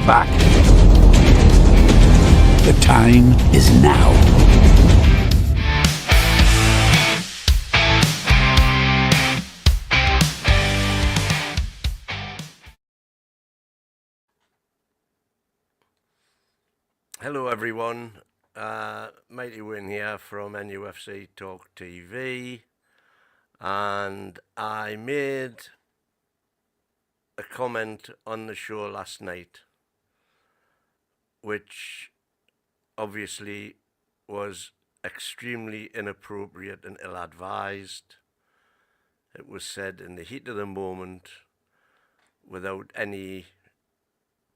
back. The time is now. Hello everyone, Mighty Win here from NUFC Talk TV, and I made a comment on the show last night which obviously was extremely inappropriate and ill-advised. It was said in the heat of the moment without any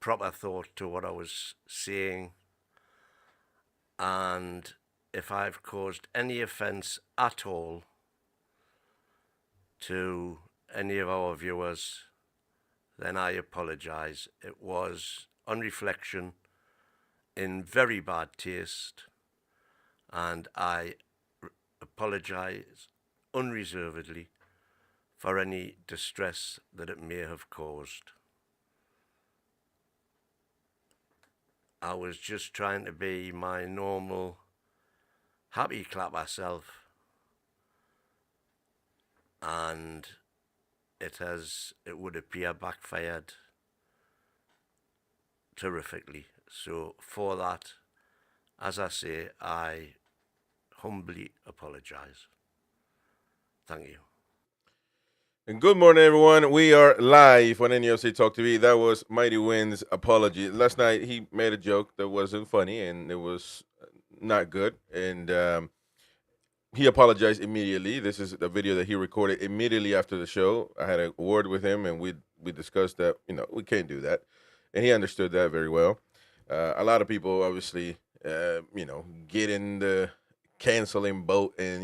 proper thought to what I was saying. And if I've caused any offence at all to any of our viewers, then I apologise. It was, on reflection, in very bad taste, and I apologise unreservedly for any distress that it may have caused. I was just trying to be my normal happy clapper self, and it would appear, backfired terrifically. So for that, as I say, I humbly apologise. Thank you. And good morning, everyone. We are live on NUFC Talk TV. That was Mighty Win's apology. Last night, he made a joke that wasn't funny, and it was not good. And he apologized immediately. This is a video that he recorded immediately after the show. I had a word with him, and we discussed that, we can't do that. And he understood that very well. A lot of people, obviously, get in the canceling boat and,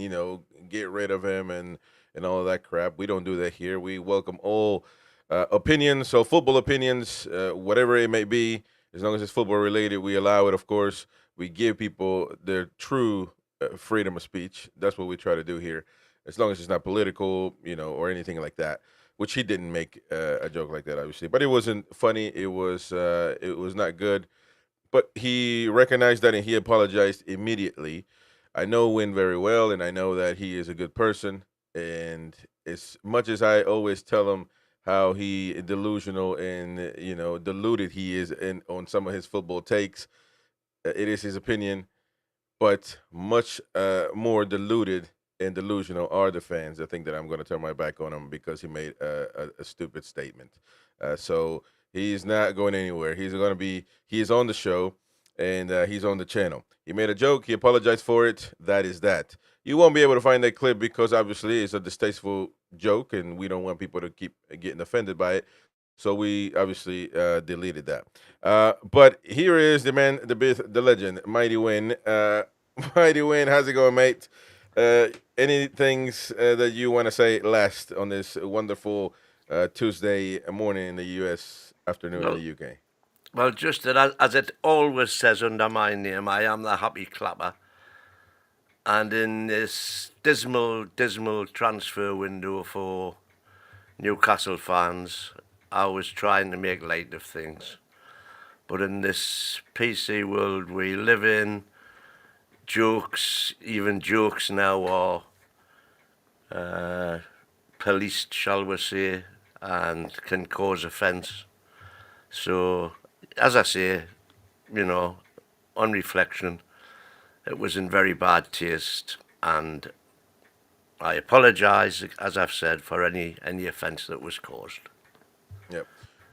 get rid of him and all of that crap. We don't do that here. We welcome all opinions. So football opinions, whatever it may be, as long as it's football related, we allow it, of course. We give people their true freedom of speech. That's what we try to do here, as long as it's not political, or anything like that, which he didn't make a joke like that, obviously. But it wasn't funny. It was not good. But he recognized that and he apologized immediately. I know Win very well, and I know that he is a good person. And as much as I always tell him how he delusional and deluded he is on some of his football takes, it is his opinion. But much more deluded and delusional are the fans. I think that I'm going to turn my back on him because he made a stupid statement. So he's not going anywhere. He is on the show, and he's on the channel. He made a joke. He apologized for it. That is that. You won't be able to find that clip because obviously it's a distasteful joke, and we don't want people to keep getting offended by it. So we obviously deleted that. But here is the man, the myth, the legend, Mighty Win. Mighty Win, how's it going, mate? Any things that you want to say last on this wonderful Tuesday morning in the U.S., afternoon in the UK? Well, just that, as it always says under my name, I am the happy clapper. And in this dismal transfer window for Newcastle fans, I was trying to make light of things. But in this PC world we live in, even jokes now are policed, shall we say, and can cause offence. So, as I say, on reflection, it was in very bad taste, and I apologise, as I've said, for any offence that was caused. Yep.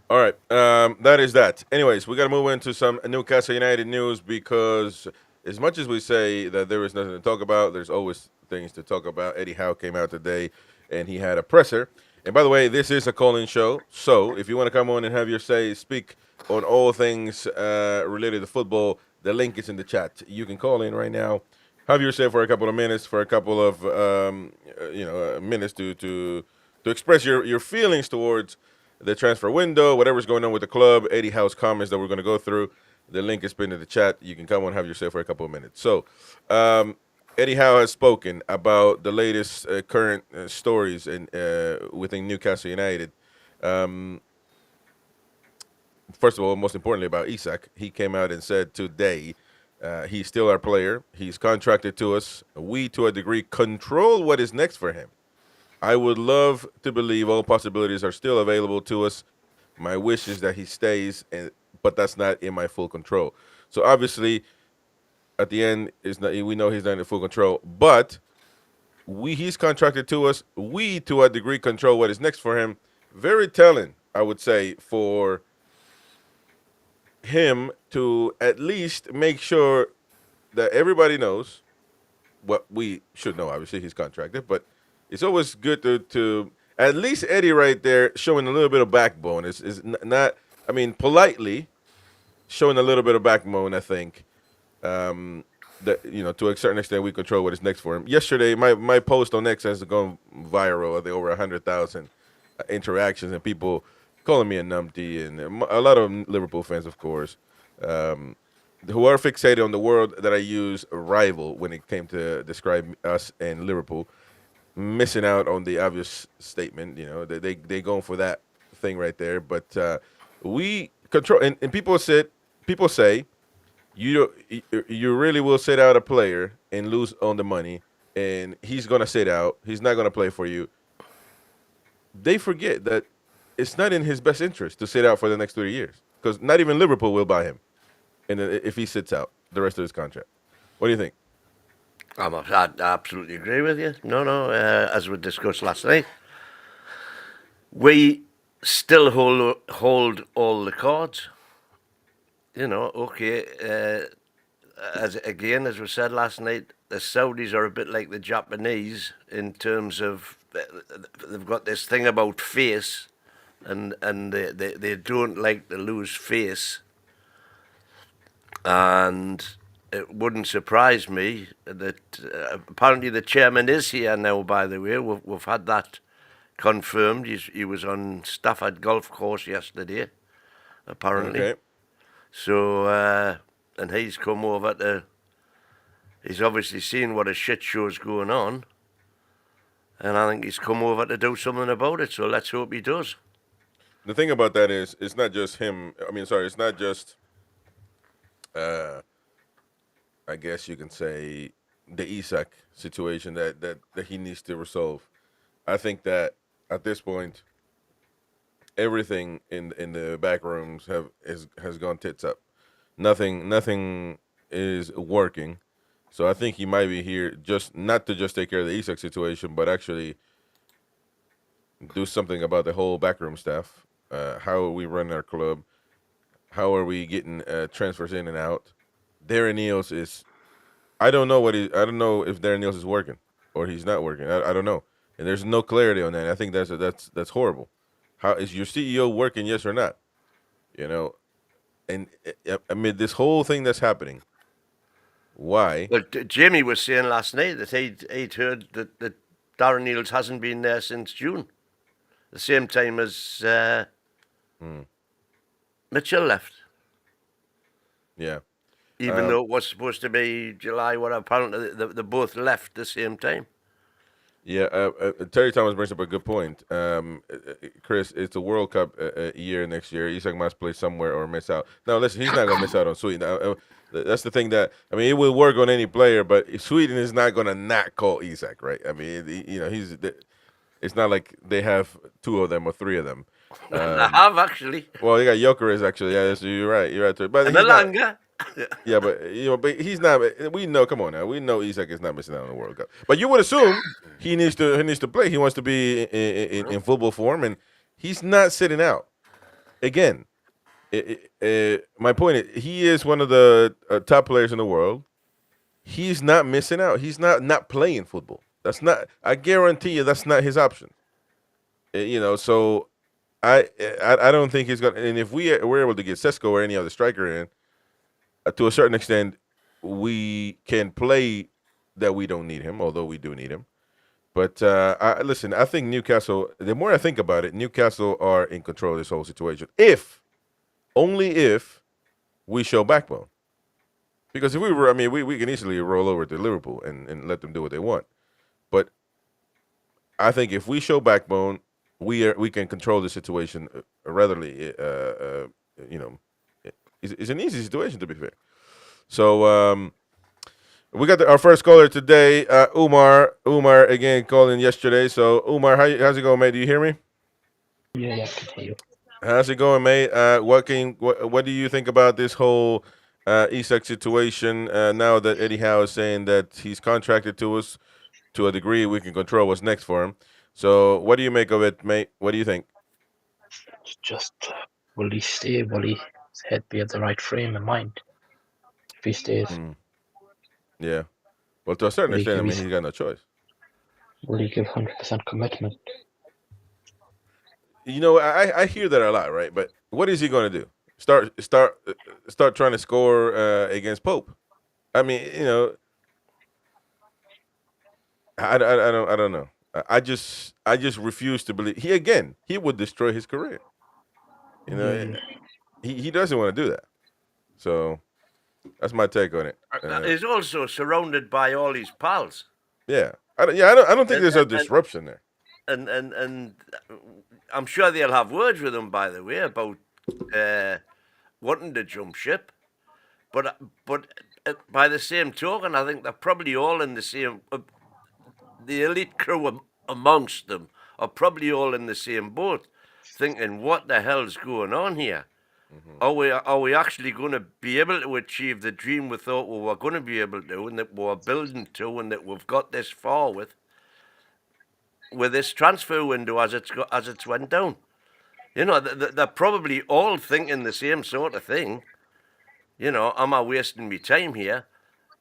All right. That is that. Anyways, we got to move into some Newcastle United news because as much as we say that there is nothing to talk about, there's always things to talk about. Eddie Howe came out today, and he had a presser. And by the way, this is a call-in show, so if you want to come on and have your say, speak on all things related to football, the link is in the chat. You can call in right now, have your say for a couple of minutes, minutes to express your feelings towards the transfer window, whatever's going on with the club, Eddie Howe's comments that we're going to go through. The link is pinned in the chat. You can come on and have your say for a couple of minutes. So, Eddie Howe has spoken about the latest current stories within Newcastle United. first of all, most importantly about ISAK, he came out and said today he's still our player. He's contracted to us. We, to a degree, control what is next for him. I would love to believe all possibilities are still available to us. My wish is that he stays, but that's not in my full control. So obviously, at the end, we know he's not in full control, but he's contracted to us. We, to a degree, control what is next for him. Very telling, I would say, for him to at least make sure that everybody knows what we should know. Obviously, he's contracted, but it's always good to at least Eddie right there showing a little bit of backbone. Is not, I mean, politely showing a little bit of backbone. I think that, to a certain extent, we control what is next for him. Yesterday, my post on X has gone viral. I think over 100,000 interactions and people calling me a numpty, and a lot of Liverpool fans, of course, who are fixated on the word that I use, rival, when it came to describe us and Liverpool, missing out on the obvious statement. They going for that thing right there. But we control, and people say you really will sit out a player and lose on the money, and he's gonna sit out. He's not gonna play for you. They forget that it's not in his best interest to sit out for the next 3 years, because not even Liverpool will buy him, and if he sits out the rest of his contract. What do you think? I absolutely agree with you. No. As we discussed last night, we still hold all the cards. Okay. As we said last night, the Saudis are a bit like the Japanese in terms of they've got this thing about face, and they don't like to lose face. And it wouldn't surprise me that apparently the chairman is here now, by the way. We've had that confirmed. He was on Stafford Golf Course yesterday, apparently. Okay. So, and he's come over he's obviously seen what a shit show's going on, and I think he's come over to do something about it, so let's hope he does. The thing about that is, it's not just him. It's not just, I guess you can say, the ISAK situation that he needs to resolve. I think that at this point, everything in the back rooms has gone tits up. Nothing is working. So I think he might be here just not to just take care of the ISAK situation, but actually do something about the whole backroom staff. How are we running our club? How are we getting transfers in and out? Darren Neals is, I don't know I don't know if Darren Neals is working or he's not working. I don't know, and there's no clarity on that. I think that's horrible. How is your CEO working? Yes or not? And amid this whole thing that's happening, why? But Jamie was saying last night that he'd heard that Darren Neals hasn't been there since June, the same time as Mitchell left. Yeah. Even though it was supposed to be July, whatever, apparently they both left the same time. Yeah, Terry Thomas brings up a good point. Chris, it's a World Cup year next year. ISAK must play somewhere or miss out. Now, listen, he's not going to miss out on Sweden. That's the thing that, it will work on any player, but Sweden is not going to not call ISAK, right? It's not like they have two of them or three of them. They have, actually. Well, they got Jokeres, actually. Yeah, you're right. You're right. But and Alanga. Yeah, but he's not. We know. Come on now. We know ISAK is not missing out on the World Cup. But you would assume he needs to play. He wants to be in football form, and he's not sitting out. Again, my point is, he is one of the top players in the world. He's not missing out. He's not playing football. That's not. I guarantee you, that's not his option. So I don't think he's gonna. And if we're able to get Sesko or any other striker in, to a certain extent, we can play that we don't need him, although we do need him. But listen, I think Newcastle, the more I think about it, Newcastle are in control of this whole situation. Only if we show backbone. Because if we were, we can easily roll over to Liverpool and let them do what they want. But I think if we show backbone, we can control the situation readily it's an easy situation, to be fair. So we got our first caller today, Umar. Umar again calling yesterday. So Umar, how's it going, mate? Do you hear me? Yeah, I can hear you. How's it going, mate? What do you think about this whole ISAK situation now that Eddie Howe is saying that he's contracted to us to a degree we can control what's next for him? So what do you make of it, mate? What do you think? It's just, will he stay? Will his head be at the right frame of mind? If he stays, Yeah. Well, to a certain Will he extent, I give mean, his- he's got no choice. will he give 100% commitment? I hear that a lot, right? But what is he going to do? Start trying to score against Pope? I mean, I don't know. I just refuse to believe he would destroy his career. He doesn't want to do that. So that's my take on it. He's also surrounded by all his pals. Yeah, I don't think there's a And- disruption there. And I'm sure they'll have words with him, by the way, about wanting to jump ship. But by the same token, I think they're probably all in the same. The elite crew amongst them are probably all in the same boat, thinking, "What the hell's going on here? Are we actually going to be able to achieve the dream we thought we were going to be able to, and that we're building to, and that we've got this far with this transfer window as it's went down?" They're probably all thinking the same sort of thing. Am I wasting my time here?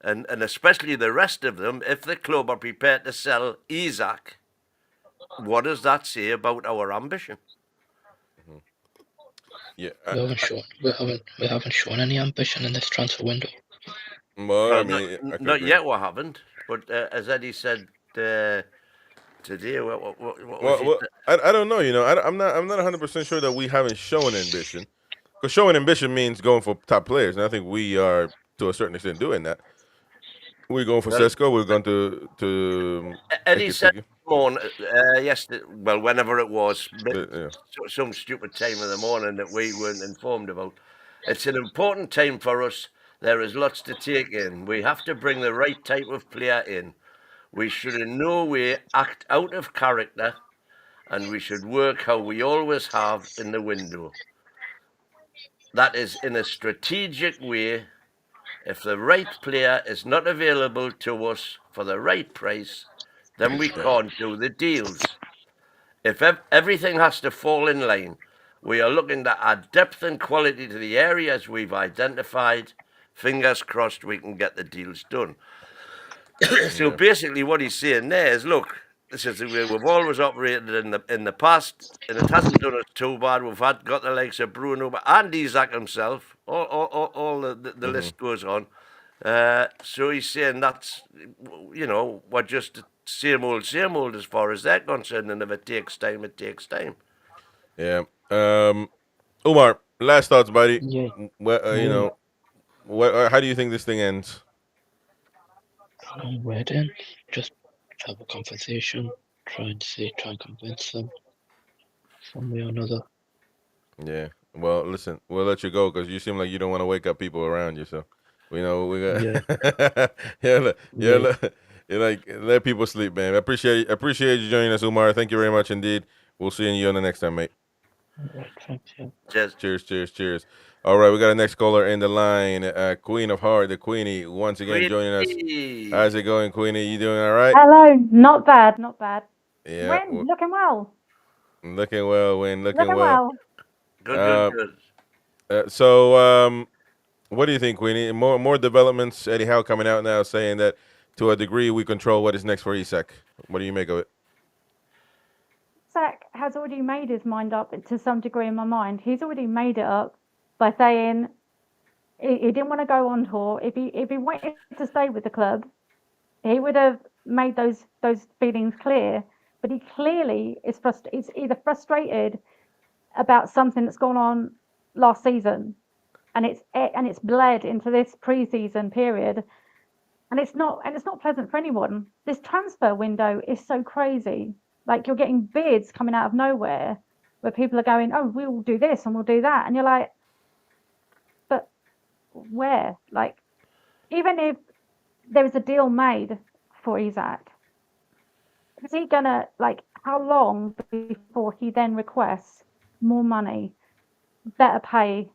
And especially the rest of them, if the club are prepared to sell ISAK, what does that say about our ambition? Yeah, We haven't shown any ambition in this transfer window. well, I mean, I could Not agree. yet we haven't. But as Eddie said today, what was Well, it? I don't know. I'm not 100% sure that we haven't shown ambition, because showing ambition means going for top players, and I think we are to a certain extent doing that. We're going for Well, Sesko. We're going to Eddie said Tiki. this morning, well, whenever it was, Yeah. some stupid time in the morning that we weren't informed about. It's an important time for us. There is lots to take in. We have to bring the right type of player in. We should in no way act out of character, and we should work how we always have in the window. That is in a strategic way. If the right player is not available to us for the right price, then we can't do the deals. If everything has to fall in line, we are looking to add depth and quality to the areas we've identified. Fingers crossed we can get the deals done. So basically what he's saying there is, look, this is the way we've always operated in the past, and it hasn't done us too bad. We've got the likes of Bruno and ISAK himself. All the list goes on. So he's saying that's, we're just same old as far as they're concerned, and if it takes time, it takes time. Yeah. Umar, last thoughts, buddy. Yeah. How do you think this thing ends? Where then? Just have a conversation, try and convince them some way or another. Yeah. Well, listen, we'll let you go because you seem like you don't want to wake up people around you. So, we got. Let people sleep, man. I appreciate you joining us, Umar. Thank you very much indeed. We'll see you on the next time, mate. Right, thanks, yeah. Cheers. All right, we got a next caller in the line, Queen of Heart, the Queenie, once again joining us. How's it going, Queenie? You doing all right? Hello, not bad. Yeah. Win, looking well. Looking well, Win. Looking Looking well. well. Good. So, what do you think, Queenie? More developments. Eddie Howe coming out now saying that to a degree we control what is next for ISAK. What do you make of it? ISAK has already made his mind up to some degree in my mind. He's already made it up by saying he didn't want to go on tour. If he wanted to stay with the club, he would have made those feelings clear. But he clearly is He's either frustrated about something that's gone on last season, and it's bled into this pre-season period, and it's not pleasant for anyone. This transfer window is so crazy. Like, you're getting bids coming out of nowhere where people are going, oh, we'll do this and we'll do that, and you're like, where? Like, even if there was a deal made for ISAK, is he gonna, like, how long before he then requests more money, better pay,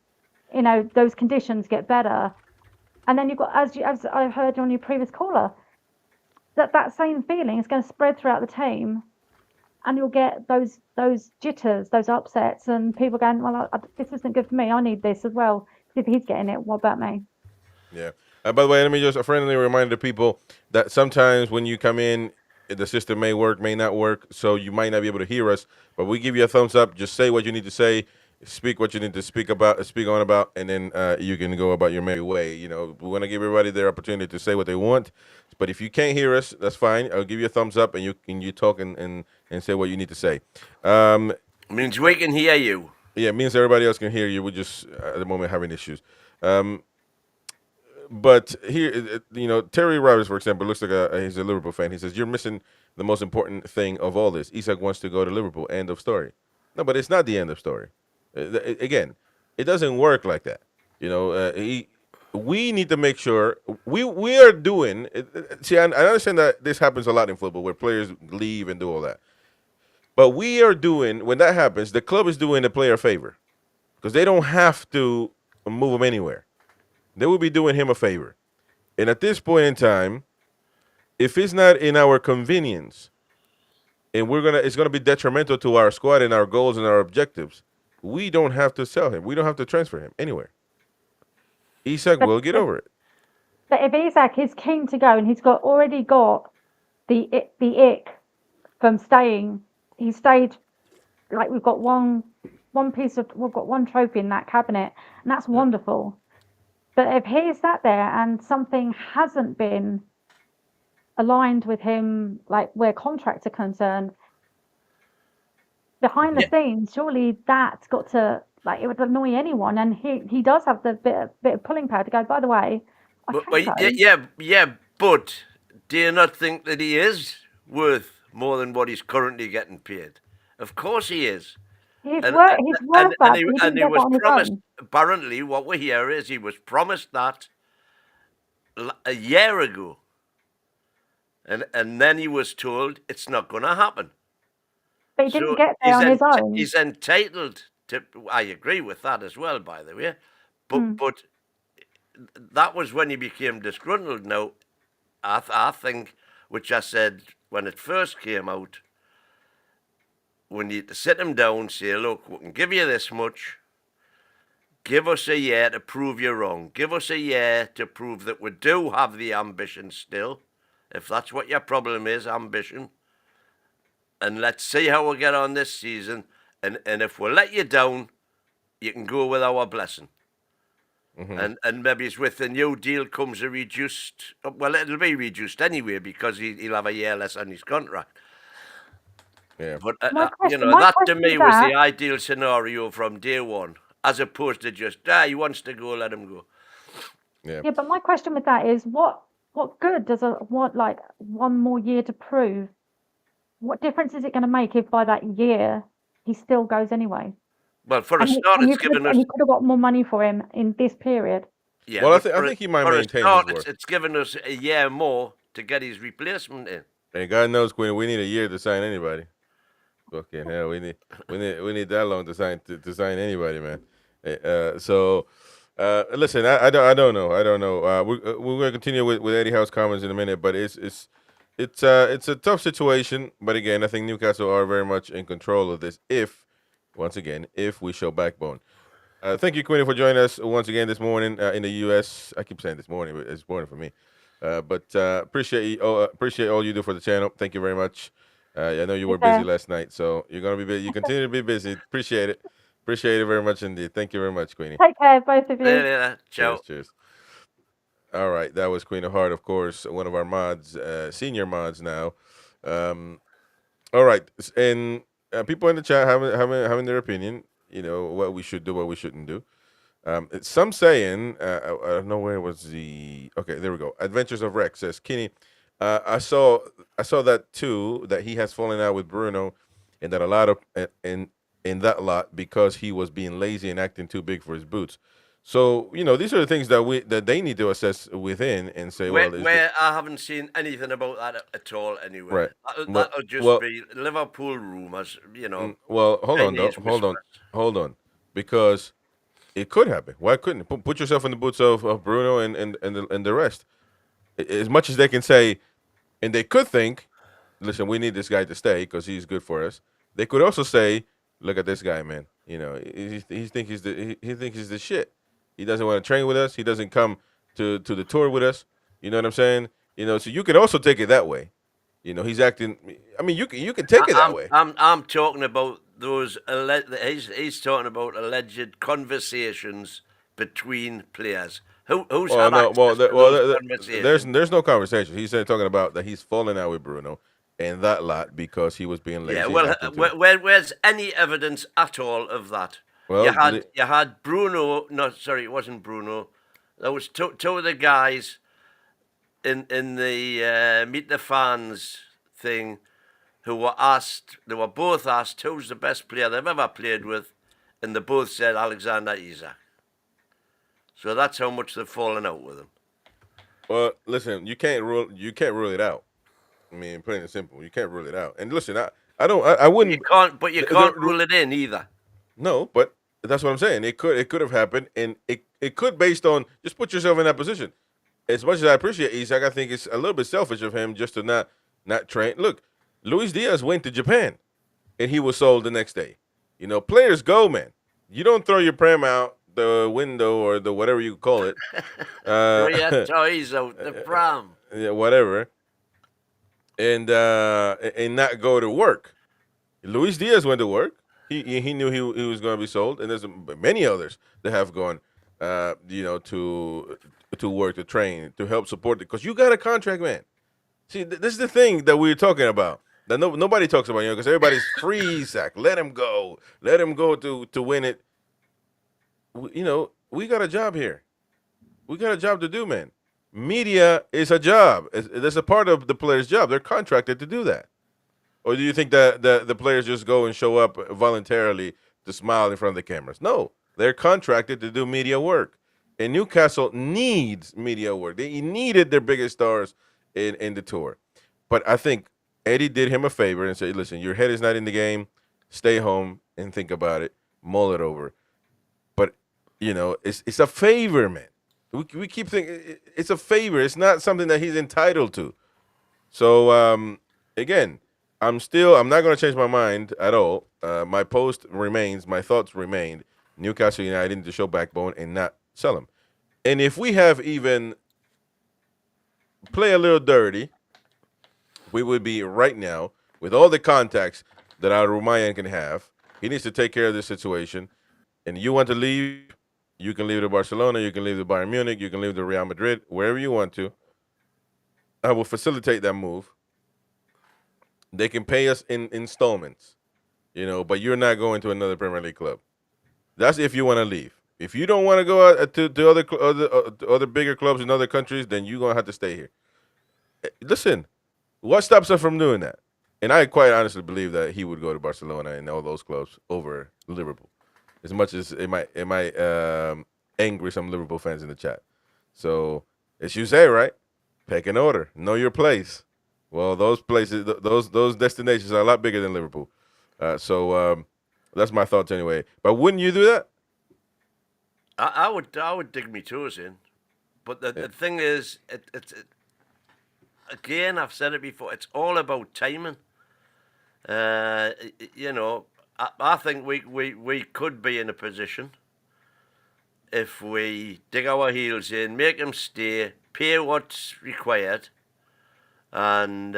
you know, those conditions get better, and then you've got, as I heard on your previous caller, that same feeling is going to spread throughout the team, and you'll get those jitters, those upsets, and people going, well, this isn't good for me. I need this as well. If he's getting it, what about me? Yeah. By the way, let me just a friendly reminder to people that sometimes when you come in, the system may work, may not work, so you might not be able to hear us. But we give you a thumbs up. Just say what you need to say, speak what you need to speak on about, and then you can go about your merry way. You know, we want to give everybody their opportunity to say what they want. But if you can't hear us, that's fine. I'll give you a thumbs up, and you talk and say what you need to say. Means we can hear you. Yeah, it means everybody else can hear you. We're just at the moment having issues. But here, you know, Terry Roberts, for example, looks like he's a Liverpool fan. He says, you're missing the most important thing of all this. ISAK wants to go to Liverpool. End of story. No, but it's not the end of story. Again, it doesn't work like that. You know, we need to make sure we are doing. See, I understand that this happens a lot in football where players leave and do all that. But we are doing, when that happens, the club is doing the player a favor because they don't have to move him anywhere. They will be doing him a favor. And at this point in time, if it's not in our convenience and it's gonna be detrimental to our squad and our goals and our objectives, we don't have to sell him. We don't have to transfer him anywhere. ISAK will get over it. But if ISAK is keen to go and he's already got the ick from staying, he stayed, like, we've got one trophy in that cabinet, and that's wonderful. But if he sat there and something hasn't been aligned with him, like where contracts are concerned, behind the scenes, surely that's got to, like, it would annoy anyone. And he does have the bit of pulling power to go, by the way, But do you not think that he is worth more than what he's currently getting paid? Of course he is. He's worth that. He was promised. Apparently, what we hear is he was promised that a year ago, and then he was told it's not going to happen. But he didn't get there on his own. He's entitled to. I agree with that as well, by the way. But that was when he became disgruntled. Now, I think, which I said when it first came out, we need to sit him down, say, look, we can give you this much. Give us a year to prove you're wrong. Give us a year to prove that we do have the ambition still, if that's what your problem is, ambition. And let's see how we get on this season. And if we let you down, you can go with our blessing. Mm-hmm. And maybe it's with the new deal comes a reduced, well, it'll be reduced anyway because he'll have a year less on his contract. Yeah. But, that to me was the ideal scenario from day one, as opposed to just, he wants to go, let him go. Yeah, but my question with that is, what good does one more year to prove? What difference is it going to make if by that year he still goes anyway? Well, for a start, it's given us... And you could have got more money for him in this period. Yeah, well, I think he might maintain his worth. It's given us a year more to get his replacement in. And God knows, Quinn, we need a year to sign anybody. Fucking hell, we need that long to sign anybody, man. Listen, I don't know. We're gonna continue with Eddie Howe's comments in a minute, but it's a tough situation. But again, I think Newcastle are very much in control of this. If we show backbone. Thank you, Quinn, for joining us once again this morning in the U.S. I keep saying this morning, but it's morning for me. But appreciate all you do for the channel. Thank you very much. I know you were busy last night, so you're gonna be busy. You continue to be busy. Appreciate it. Appreciate it very much indeed. Thank you very much, Queenie. Take care, both of you. Yeah. Ciao. Cheers. All right, that was Queen of Heart, of course, one of our mods, senior mods now. All right, and people in the chat having their opinion. You know what we should do, what we shouldn't do. Some saying, I don't know where was the. Okay, there we go. Adventures of Rex says, Kenny, I saw that too, that he has fallen out with Bruno, and that a lot of in that lot because he was being lazy and acting too big for his boots. So these are the things that they need to assess within and say, Where, well, where I haven't seen anything about that at all anywhere. right. That'll just Well, be Liverpool rumours, well, hold on, though. Chinese whispers. Hold on, because it could happen. Why couldn't it? Put yourself in the boots of Bruno and the rest. As much as they can say, and they could think, listen, we need this guy to stay because he's good for us. They could also say, look at this guy, man. He thinks he's the shit. He doesn't want to train with us. He doesn't come to the tour with us. You know what I'm saying? So you can also take it that way. He's acting. I mean, you can take it that way. I'm talking about those. He's talking about alleged conversations between players. Who's had access to those conversations? There's no conversation. He's talking about that he's falling out with Bruno and that lot because he was being lazy. Yeah, well, where's any evidence at all of that? Well, you had Bruno. No, sorry, it wasn't Bruno. There was two of the guys in the Meet the Fans thing who were asked. They were both asked who's the best player they've ever played with, and they both said Alexander Isak. So that's how much they've fallen out with him. Well, listen, you can't rule it out. I mean, plain and simple, you can't rule it out. And listen, I wouldn't. You can't rule it in either. No, but that's what I'm saying. It could have happened, and it could based on just put yourself in that position. As much as I appreciate Isak, I think it's a little bit selfish of him just to not train. Look, Luis Diaz went to Japan, and he was sold the next day. Players go, man. You don't throw your prem out the window or the whatever you call it. Throw your toys out the pram. Yeah, whatever. And not go to work. Luis Diaz went to work. He knew he was going to be sold, and there's many others that have gone, to work, to train, to help support it, because you got a contract, man. See, this is the thing that we're talking about that nobody talks about, because everybody's free, Zach. Let him go to win it. We got a job here. We got a job to do, man. Media is a job. That's a part of the player's job. They're contracted to do that. Or do you think that the players just go and show up voluntarily to smile in front of the cameras? No, they're contracted to do media work. And Newcastle needs media work. They needed their biggest stars in the tour. But I think Eddie did him a favor and said, listen, your head is not in the game. Stay home and think about it. Mull it over. But, it's a favor, man. We keep thinking it's a favor. It's not something that he's entitled to. So, again, I'm not going to change my mind at all. My post remains, my thoughts remained. Newcastle United need to show backbone and not sell him. And if we have even play a little dirty, we would be right now with all the contacts that our Uman can have. He needs to take care of this situation. And you want to leave, you can leave to Barcelona, you can leave to Bayern Munich, you can leave to Real Madrid, wherever you want to. I will facilitate that move. They can pay us in installments, but you're not going to another Premier League club. That's if you want to leave. If you don't want to go out to other bigger clubs in other countries, then you're going to have to stay here. Listen, what stops us from doing that? And I quite honestly believe that he would go to Barcelona and all those clubs over Liverpool, as much as it might angry some Liverpool fans in the chat. So, as you say, right? Pick an order. Know your place. Well, those places, those destinations are a lot bigger than Liverpool. So that's my thoughts anyway. But wouldn't you do that? I would dig me toes in, but the thing is, it's again, I've said it before. It's all about timing. I think we could be in a position if we dig our heels in, make him stay, pay what's required, and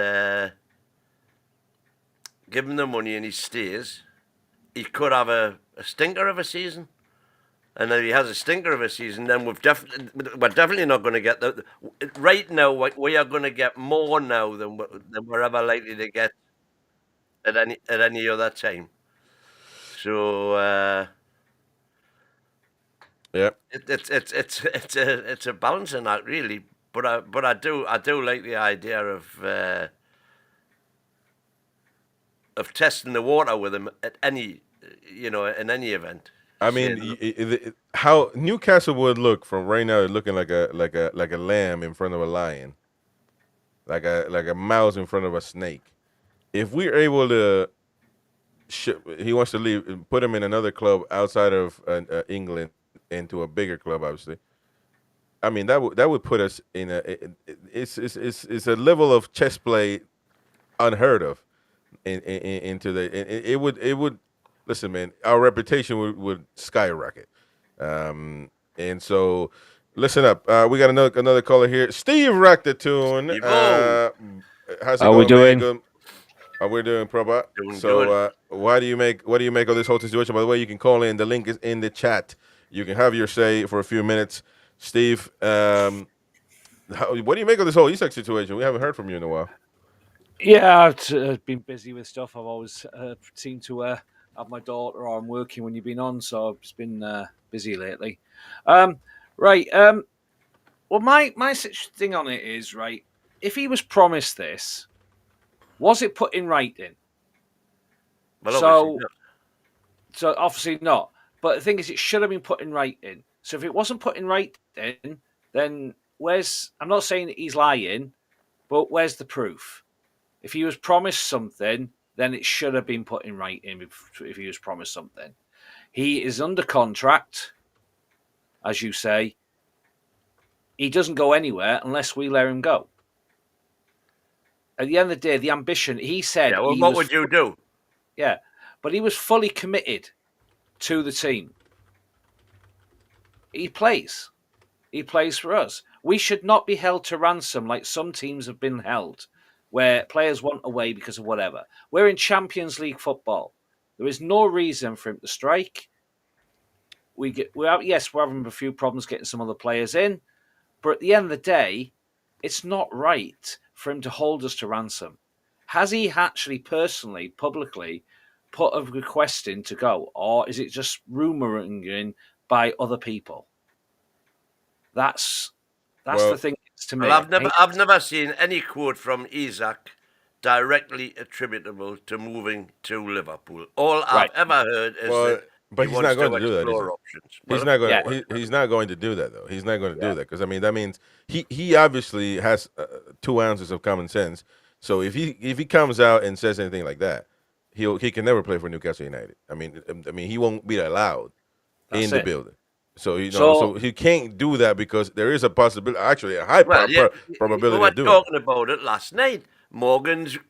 give him the money, and he stays. He could have a stinker of a season. And if he has a stinker of a season, then we're definitely not going to get the. Right now, we are going to get more now than we're ever likely to get at any other time. So yeah, it's a balancing act, really. But I do like the idea of testing the water with him at any in any event. I mean, how Newcastle would look from right now, looking like a lamb in front of a lion, like a mouse in front of a snake. If we're able to, he wants to leave, put him in another club outside of England into a bigger club, obviously. I mean, that would put us in it's a level of chess play unheard of into it would listen, man, our reputation would skyrocket. And so listen up. We got another caller here. Steve rocked the tune. How's it How going, we doing? man? Good. We're doing proper. Doing So good. what do you make of this whole situation? By the way, you can call in. The link is in the chat. You can have your say for a few minutes. Steve, what do you make of this whole ISAK situation? We haven't heard from you in a while. Yeah, I've been busy with stuff. I've always seemed to have my daughter, or I'm working when you've been on, so I've just been busy lately. Right. Well, my thing on it is, right, if he was promised this, was it put in writing? Well, So, obviously not. so obviously not. But the thing is, it should have been put in writing. So if it wasn't put in writing, then I'm not saying that he's lying, but where's the proof? If he was promised something, then it should have been put in writing if he was promised something. He is under contract, as you say. He doesn't go anywhere unless we let him go. At the end of the day, the ambition, he said... Yeah, well, what would you do? Yeah, but he was fully committed to the team. He plays. He plays for us. We should not be held to ransom like some teams have been held, where players want away because of whatever. We're in Champions League football. There is no reason for him to strike. We're having a few problems getting some other players in, but at the end of the day, it's not right for him to hold us to ransom. Has he actually personally, publicly, put a request in to go, or is it just rumouring by other people? That's the thing to me. Well, I've never seen any quote from ISAK directly attributable to moving to Liverpool. All I've ever heard is that but he's not going to do that, is he? options. He's not going. He's not going to do that, though. He's not going to do that because I mean that means he obviously has 2 ounces of common sense. So if he comes out and says anything like that, he can never play for Newcastle United. I mean he won't be allowed in the building. So so he can't do that because there is a possibility, actually a high probability we were of doing talking about it last night.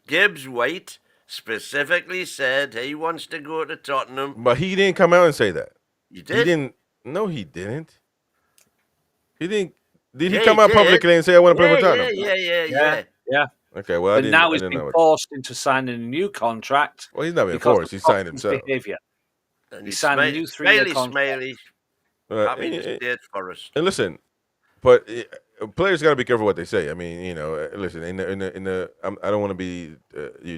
Gibbs White specifically said he wants to go to Tottenham. But he didn't come out and say that. You did? He didn't. No, he didn't. He didn't. Did he come out publicly and say I want to play for Tottenham? Yeah. Okay, well, but now he's been forced into signing a new contract. Well, he's not been forced. He signed himself. Behavior. He signed a new 3-year contract. Happy to stay for us. And listen, but players got to be careful what they say. I mean, listen. I don't want to be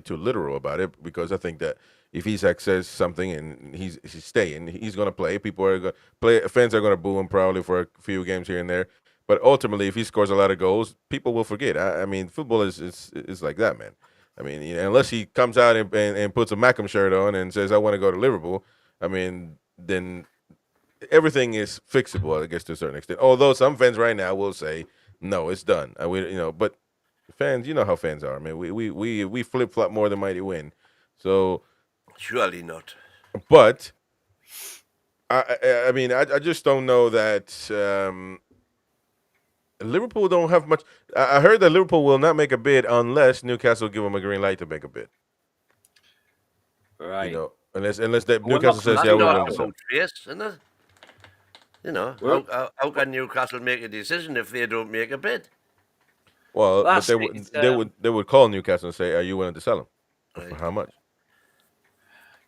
too literal about it because I think that if ISAK says something and he's staying, he's going to play. People are going to play. Fans are going to boo him probably for a few games here and there. But ultimately, if he scores a lot of goals, people will forget. I mean, football is like that, man. I mean, unless he comes out and puts a Mackham shirt on and says, I want to go to Liverpool, I mean, then everything is fixable, I guess, to a certain extent. Although some fans right now will say, no, it's done. But fans, you know how fans are, man. We flip-flop more than mighty win. So surely not. But, I mean, I just don't know that... Liverpool don't have much. I heard that Liverpool will not make a bid unless Newcastle give them a green light to make a bid. Right. Unless Newcastle says, yeah, we're willing to sell. How can Newcastle make a decision if they don't make a bid? Well, but they would call Newcastle and say, are you willing to sell him? Right. For how much?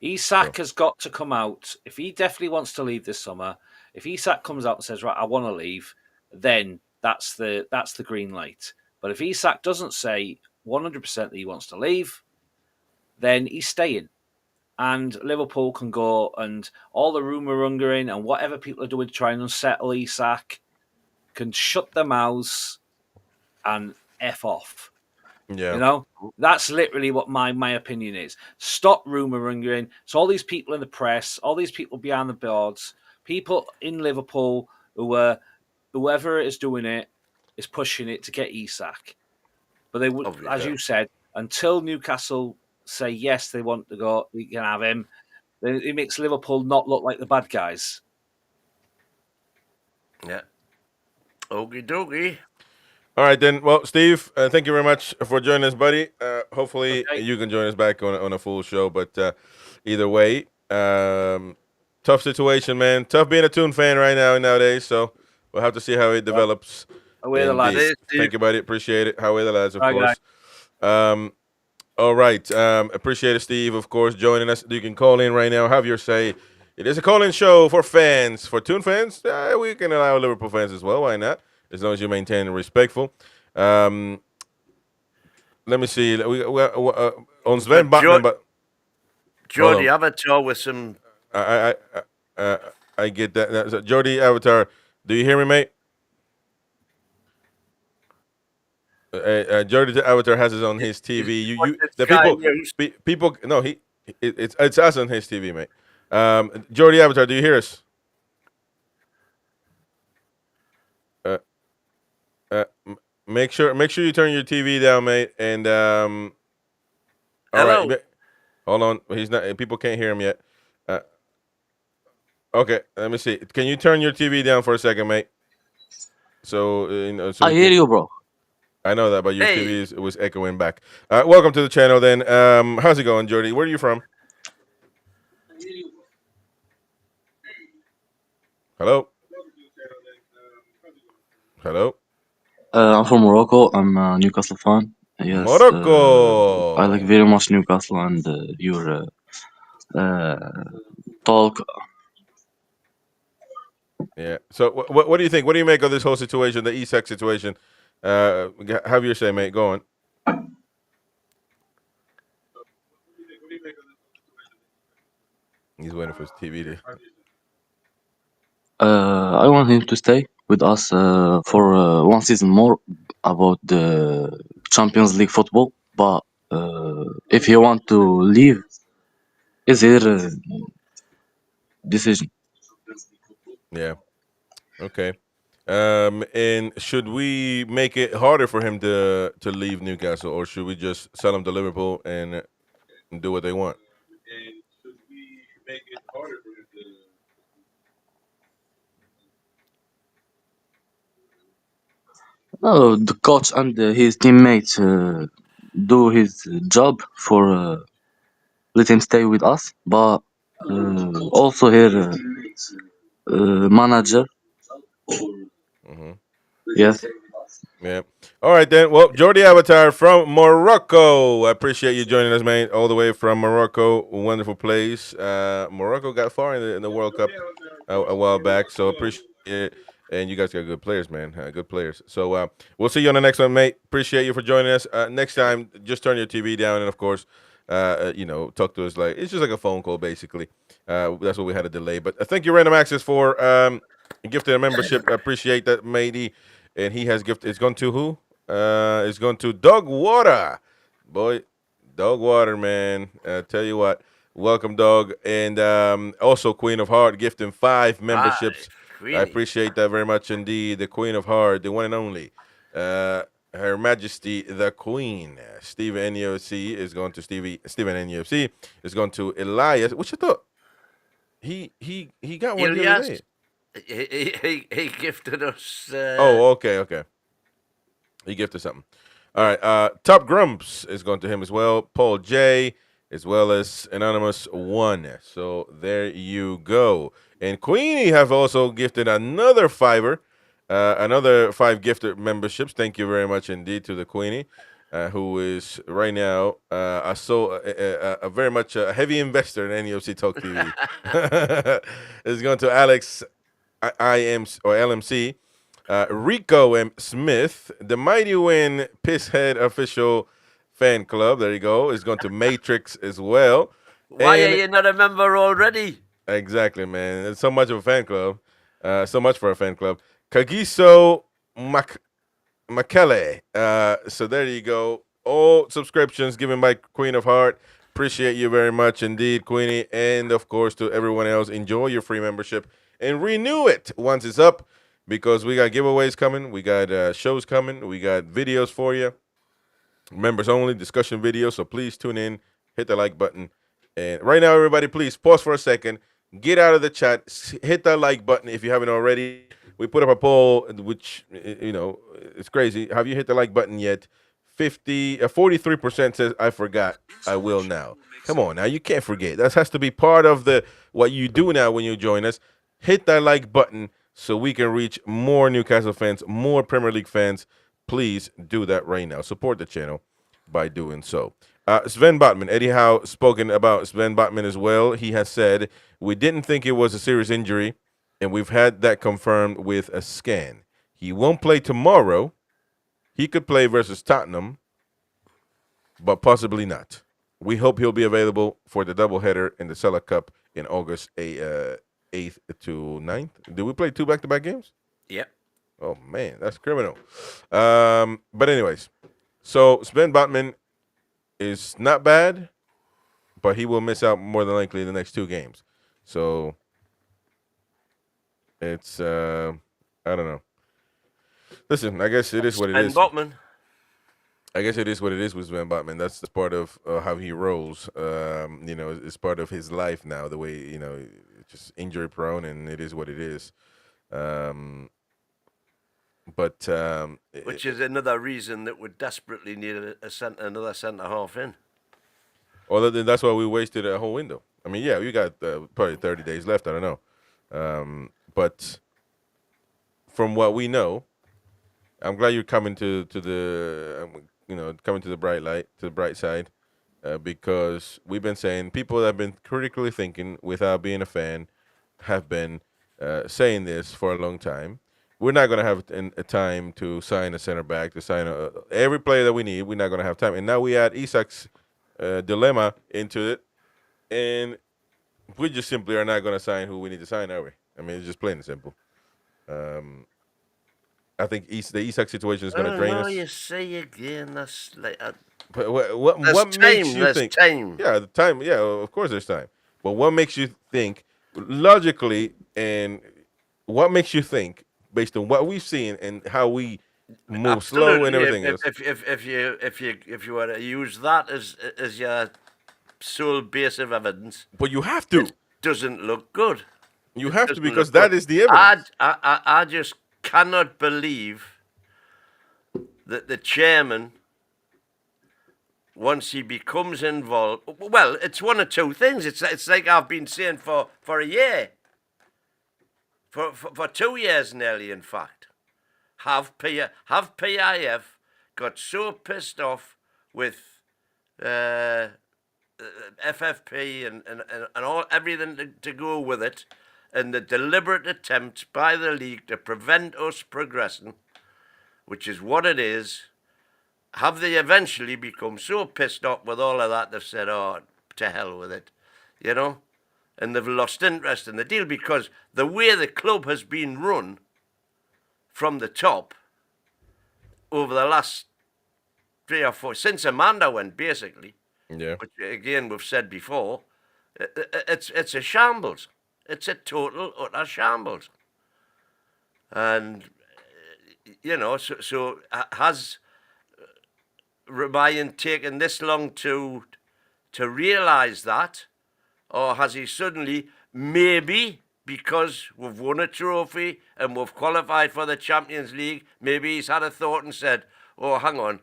ISAK has got to come out. If he definitely wants to leave this summer, if ISAK comes out and says, right, I want to leave, then that's the green light. But if ISAK doesn't say 100% that he wants to leave, then he's staying. And Liverpool can go and all the rumour mongering and whatever people are doing to try and unsettle ISAK can shut their mouths and F off. Yeah. You know, that's literally what my opinion is. Stop rumor mongering. So all these people in the press, all these people behind the boards, people in Liverpool whoever is doing it is pushing it to get ISAK. But they would, as Obviously. you said, until Newcastle say yes, they want to go, we can have him. Then it makes Liverpool not look like the bad guys. Yeah. Okie dokie. All right, then. Well, Steve, thank you very much for joining us, buddy. Hopefully, Okay. you can join us back on a full show. But either way, tough situation, man. Tough being a Toon fan right now nowadays. So we'll have to see how it develops. Away the lads. Indeed. Cheers, Steve. Thank you, buddy. Appreciate it. How are the lads, of Bye, course. All right. Appreciate it, Steve, of course, joining us. You can call in right now. Have your say. It is a call-in show for fans. For Toon fans, we can allow Liverpool fans as well. Why not? As long as you maintain respectful. Let me see. On Sven Button, but Geordie Avatar with some. I get that. So, Geordie Avatar, do you hear me, mate? Geordie Avatar has it on his TV. People. No, it's us on his TV, mate. Geordie Avatar, do you hear us? Make sure you turn your TV down, mate. And all Hello. right, hold on. He's not. People can't hear him yet. Okay, let me see. Can you turn your TV down for a second, mate? So, I hear you, bro. I know that, but your Hey. TV was echoing back. Welcome to the channel, then. How's it going, Geordie? Where are you from? Hello. Hello. I'm from Morocco. I'm a Newcastle fan. Yes, Morocco. I like very much Newcastle and your talk. Yeah. So, what do you think? What do you make of this whole situation, the ISAK situation? Have your say, mate. Go on. He's waiting for his TV to. I want him to stay with us for one season more about the Champions League football. But if he want to leave, is his decision. Yeah. Okay. And should we make it harder for him to leave Newcastle, or should we just sell him to Liverpool and do what they want? The coach and his teammates do his job for let him stay with us. But also here, manager. Mm-hmm. Yes. Yeah. All right, then. Well, Geordie Avatar from Morocco. I appreciate you joining us, man, all the way from Morocco. Wonderful place. Morocco got far in the World Cup a while back, so appreciate it. And you guys got good players, man. Good players. So we'll see you on the next one, mate. Appreciate you for joining us. Next time, just turn your TV down, and of course, talk to us like it's just like a phone call, basically. That's what we had a delay. But thank you, Random Access, for gifting a membership. I appreciate that, matey. And he has gifted. It's gone to who? It's gone to Dog Water, boy. Dog Water, man. Tell you what. Welcome, dog, and also Queen of Heart gifting 5 memberships. Really? I appreciate that very much indeed. The Queen of Heart, the one and only, Her Majesty the Queen. Stephen NUFC is going to Stephen NUFC is going to Elias. What you thought? He got one the other day. He gifted us. Oh, okay. He gifted something. All right. Top Grumps is going to him as well. Paul J, as well as Anonymous 1. So there you go. And Queenie have also gifted another $5, another 5 gifted memberships. Thank you very much indeed to the Queenie, who is right now a very much a heavy investor in NUFC Talk TV. It's going to Alex LMC. Rico M. Smith, the Mighty Win Pisshead official fan club. There you go. Is going to Matrix as well. Why are you not a member already? Exactly, man. It's so much of a fan club. So much for a fan club. Kagiso Makele. So there you go. all subscriptions given by Queen of Heart. Appreciate you very much indeed, Queenie. And, of course, to everyone else, enjoy your free membership and renew it once it's up because we got giveaways coming. We got shows coming. We got videos for you. Members only, discussion videos. So please tune in, hit the like button. And right now, everybody, please pause for a second. Get out of the chat. Hit that like button if you haven't already. We put up a poll, which, it's crazy. Have you hit the like button yet? 43% says, I forgot. I will now. Come on now. You can't forget. That has to be part of what you do now when you join us. Hit that like button so we can reach more Newcastle fans, more Premier League fans. Please do that right now. Support the channel by doing so. Sven Botman, Eddie Howe spoken about Sven Botman as well. He has said, we didn't think it was a serious injury, and we've had that confirmed with a scan. He won't play tomorrow. He could play versus Tottenham, but possibly not. We hope he'll be available for the doubleheader in the Sela Cup in August 8th to 9th. Did we play 2 back-to-back games? Yep. Oh, man, that's criminal. But anyways, so Sven Botman is not bad, but he will miss out more than likely the next 2 games. So it's, I don't know. Listen, I guess it is what it is. Botman. I guess it is what it is with Sven Botman. That's part of how he rolls. It's part of his life now, the way, just injury prone, and it is what it is. Which is another reason that we desperately need another centre half in. Well, that's why we wasted a whole window. I mean, yeah, we got probably 30 days left. I don't know. But from what we know, I'm glad you're coming to the bright side, because we've been saying people that have been critically thinking without being a fan have been saying this for a long time. We're not going to have a time to sign a center back, to sign every player that we need. We're not going to have time. And now we add ISAK's dilemma into it, and we just simply are not going to sign who we need to sign, are we? I mean, it's just plain and simple. I think the ISAK situation is going to drain us. You say again, that's like... But what makes you think? Time. Yeah, the time. Yeah, of course there's time. But what makes you think logically, and what makes you think based on what we've seen and how we move slow and everything else? If you were to use that as your sole base of evidence, but you have to. It doesn't look good. You have to, because that is the evidence. I just cannot believe that the chairman, once he becomes involved, well, it's one of 2 things. It's like I've been saying for a year, for 2 years nearly, in fact. Have PIF got so pissed off with FFP and all everything to go with it, and the deliberate attempt by the league to prevent us progressing, which is what it is. Have they eventually become so pissed off with all of that they've said, oh, to hell with it, and they've lost interest in the deal, because the way the club has been run from the top over the last 3 or 4, since Amanda went, basically, which again we've said before, it's a shambles. It's a total, utter shambles. And, so has Ryan taken this long to realise that? Or has he suddenly, maybe because we've won a trophy and we've qualified for the Champions League, maybe he's had a thought and said, oh, hang on,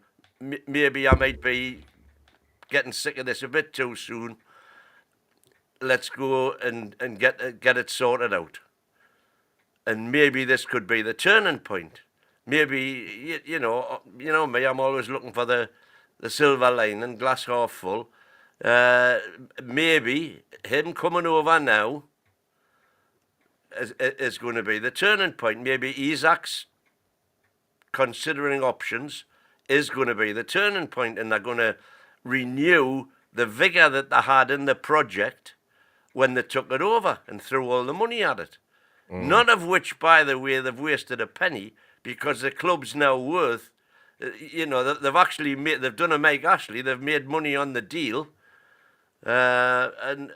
maybe I might be getting sick of this a bit too soon. Let's go and get it sorted out. And maybe this could be the turning point. Maybe, you know me, I'm always looking for the silver lining, glass half full. Maybe him coming over now is going to be the turning point. Maybe ISAK's considering options is going to be the turning point, and they're going to renew the vigour that they had in the project when they took it over and threw all the money at it. None of which, by the way, they've wasted a penny, because the club's now worth you know, they've done a Mike Ashley. They've made money on the deal, and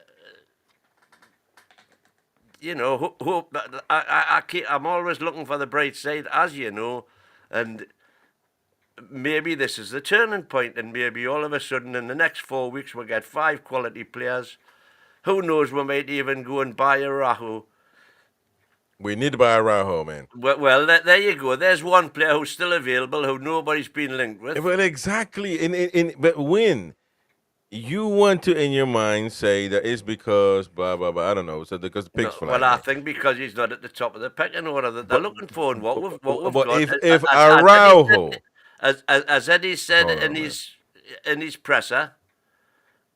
you know, hope I'm always looking for the bright side, as you know, and maybe this is the turning point, and maybe all of a sudden in the next 4 weeks we'll get 5 quality players. Who knows? We might even go and buy a Raho. We need to buy a Araujo, man. Well, there you go. There's one player who's still available who nobody's been linked with. Well, exactly. But when you want to, in your mind, say that it's because blah blah blah, I don't know, so because the pigs fly. Well, I think because he's not at the top of the pecking order that they're looking for, and what we've got. If Araujo, as Eddie said in his presser,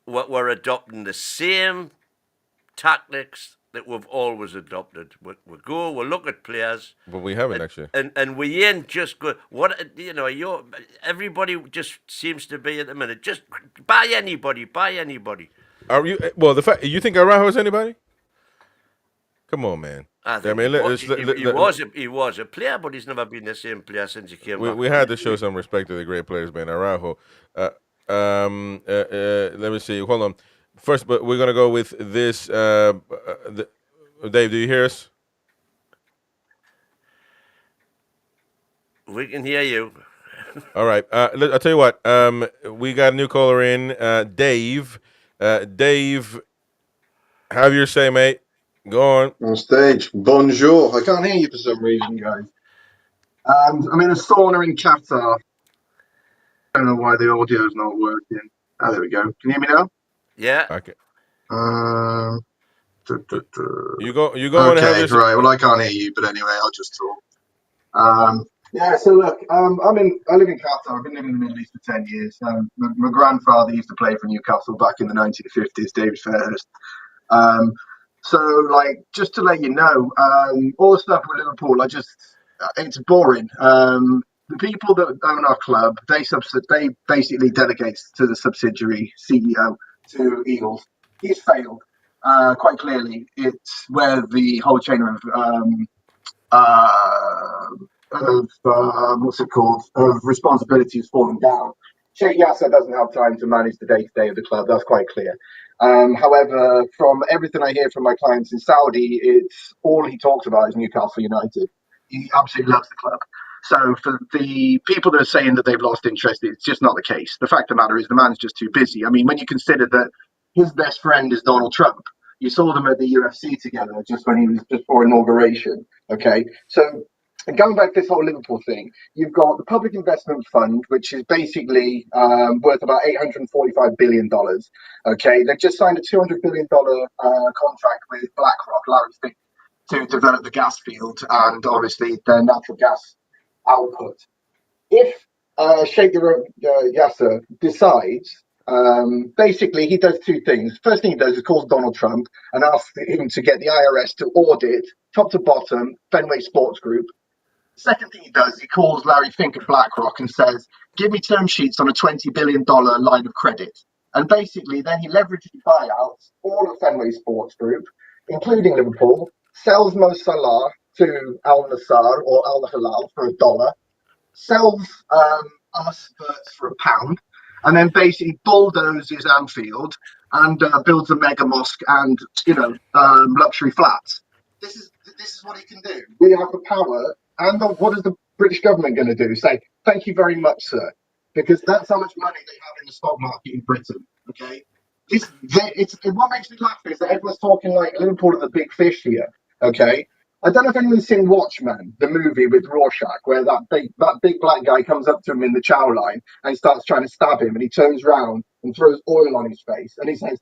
we're adopting the same tactics that we've always adopted. We look at players, but we haven't actually, and we ain't just good. What you know, everybody just seems to be at the minute. Just buy anybody. Are you? Well, the fact you think Araujo is anybody? Come on, man. He was a player, but he's never been the same player since he came back. We had to show some respect to the great players, man. Araujo. Let me see. Hold on. First, but we're gonna go with this. Dave, do you hear us? We can hear you. All right. I'll tell you what. We got a new caller in, Dave. Dave, have your say, mate. Go on stage. Bonjour. I can't hear you for some reason, guys. I'm in a sauna in Qatar. I don't know why the audio's not working. Oh, there we go. Can you hear me now? Yeah. Okay. You go. Okay, right. Well, I can't hear you, but anyway, I'll just talk. Yeah. So look, I live in Qatar. I've been living in the Middle East for 10 years. My grandfather used to play for Newcastle back in the 1950s. David Fairhurst. So, like, just to let you know, all the stuff with Liverpool, it's boring. The people that own our club, they basically delegate to the subsidiary CEO, to Eagles. He's failed quite clearly. It's where the whole chain of responsibility has fallen down. Sheikh Yasser doesn't have time to manage the day-to-day of the club. That's quite clear. However, from everything I hear from my clients in Saudi, it's all he talks about is Newcastle United. He absolutely loves the club. So for the people that are saying that they've lost interest, it's just not the case. The fact of the matter is the man's just too busy. I mean, when you consider that his best friend is Donald Trump, you saw them at the UFC together just when he was just for inauguration. Okay, so and going back to this whole Liverpool thing, you've got the Public Investment Fund, which is basically worth about $845 billion. Okay, they've just signed a $200 billion contract with BlackRock, Larry Fink, to develop the gas field and obviously their natural gas output. If Sheikh Yasser decides, basically he does two things. First thing he does is calls Donald Trump and asks him to get the IRS to audit top to bottom Fenway Sports Group. Second thing he does, he calls Larry Fink at BlackRock and says, give me term sheets on a $20 billion line of credit. And basically then he leverages buyouts all of Fenway Sports Group, including Liverpool, sells Mo Salah to Al Nassr or Al Hilal for $1, sells us Spurs for £1, and then basically bulldozes Anfield and builds a mega mosque and luxury flats. This is what he can do. We have the power. And what is the British government going to do? Say, thank you very much, sir. Because that's how much money they have in the stock market in Britain. Okay? What makes me laugh is that everyone's talking like Liverpool are the big fish here. Okay? I don't know if anyone's seen Watchmen, the movie with Rorschach, where that big black guy comes up to him in the chow line and starts trying to stab him, and he turns around and throws oil on his face. And he says,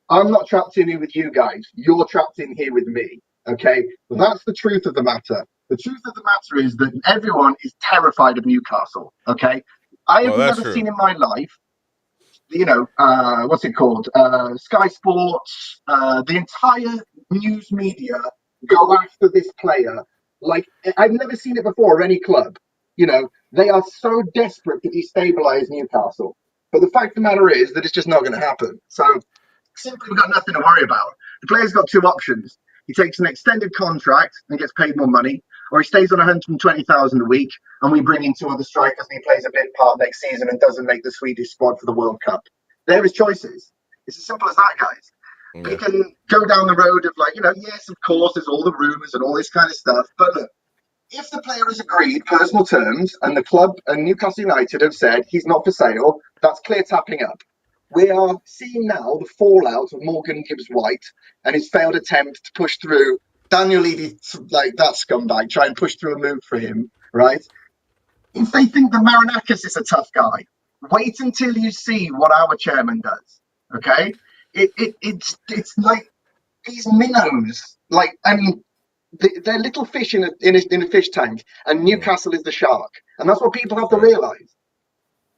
I'm not trapped in here with you guys. You're trapped in here with me. Okay? Well, that's the truth of the matter. The truth of the matter is that everyone is terrified of Newcastle. Okay, I have never seen in my life, what's it called? Sky Sports, the entire news media go after this player. Like I've never seen it before at any club. They are so desperate to destabilize Newcastle. But the fact of the matter is that it's just not going to happen. So simply, we've got nothing to worry about. The player's got two options. He takes an extended contract and gets paid more money, or he stays on 120,000 a week, and we bring in 2 other strikers and he plays a bit part next season and doesn't make the Swedish squad for the World Cup. They're his choices. It's as simple as that, guys. Yeah. We can go down the road of like, yes, of course, there's all the rumours and all this kind of stuff. But look, if the player has agreed personal terms and the club and Newcastle United have said he's not for sale, that's clear tapping up. We are seeing now the fallout of Morgan Gibbs-White and his failed attempt to push through Daniel Levy, like that scumbag, try and push through a move for him, right? If they think that Marinakis is a tough guy, wait until you see what our chairman does, okay? It's like these minnows, like, and they're little fish in a fish tank, and Newcastle is the shark, and that's what people have to realise.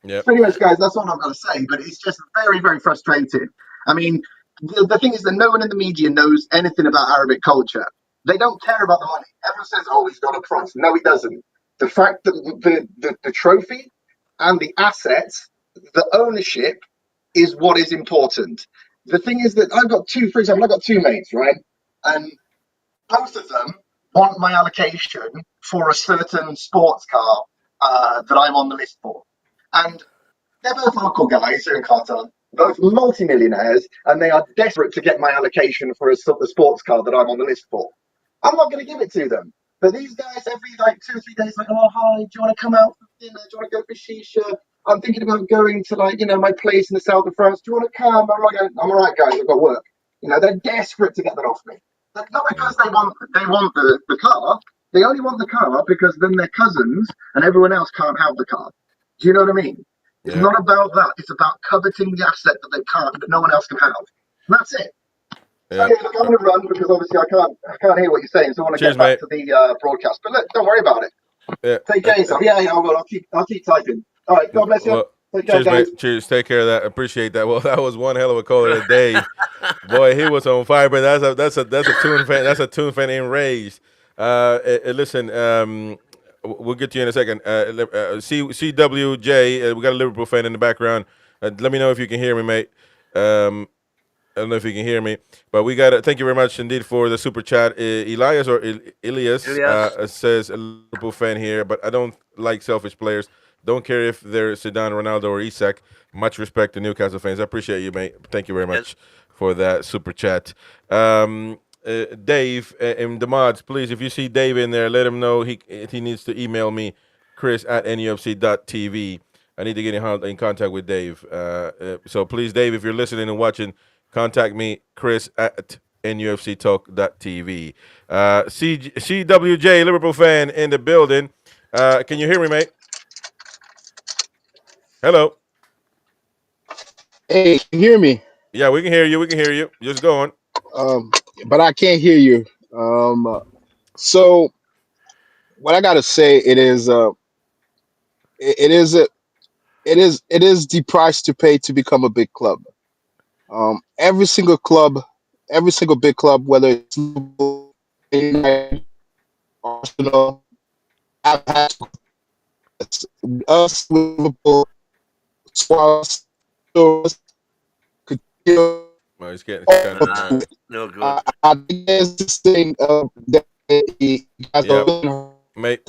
Yep. So anyways, guys, that's all I've got to say, but it's just very, very frustrating. I mean, the thing is that no one in the media knows anything about Arabic culture. They don't care about the money. Everyone says, oh, he's got a price. No, he doesn't. The fact that the trophy and the assets, the ownership is what is important. The thing is that I've got two mates, right? And both of them want my allocation for a certain sports car that I'm on the list for. And they're both local guys here in Qatar, both multimillionaires, and they are desperate to get my allocation for a sports car that I'm on the list for. I'm not going to give it to them. But these guys, every 2 or 3 days, like, oh, hi, do you want to come out for dinner? Do you want to go for shisha? I'm thinking about going to, my place in the south of France. Do you want to come? I'm like, I'm all right, guys, I've got work. They're desperate to get that off me. Not because they want the car. They only want the car because then their cousins and everyone else can't have the car. Do you know what I mean? It's not about that. It's about coveting the asset that no one else can have. And that's it. Yeah. So, look, I'm going to run because obviously I can't hear what you're saying, so I want to get back to the broadcast. But look, don't worry about it. Yeah. Take care of yourself. Yeah, I will. I'll keep typing. All right, God bless you. Well, take care, cheers, guys. mate. Cheers. Take care of that. Appreciate that. Well, that was one hell of a call of the day. Boy, he was on fire. But that's a Toon fan. That's a Toon fan enraged. Listen, we'll get to you in a second. CWJ, we got a Liverpool fan in the background. Let me know if you can hear me, mate. I don't know if you can hear me, but we got thank you very much indeed for the super chat. Elias says a Liverpool fan here, but I don't like selfish players. Don't care if they're Zidane, Ronaldo, or ISAK. Much respect to Newcastle fans. I appreciate you, mate. Thank you very much for that super chat. Dave in the mods, please, if you see Dave in there, let him know he needs to email me, chris@nufc.tv. I need to get in contact with Dave. So please, Dave, if you're listening and watching, contact me, chris@nufctalk.tv. CWJ, Liverpool fan in the building. Can you hear me, mate? Hello. Hey, can you hear me? Yeah, we can hear you. We can hear you. Just go on. But I can't hear you. So what I gotta say, it is the price to pay to become a big club. Every single big club, whether it's Liverpool, United, Arsenal, have had us, Liverpool, Suarez, Coutinho. Oh, he's getting no good. I think there's this thing that you guys are mate.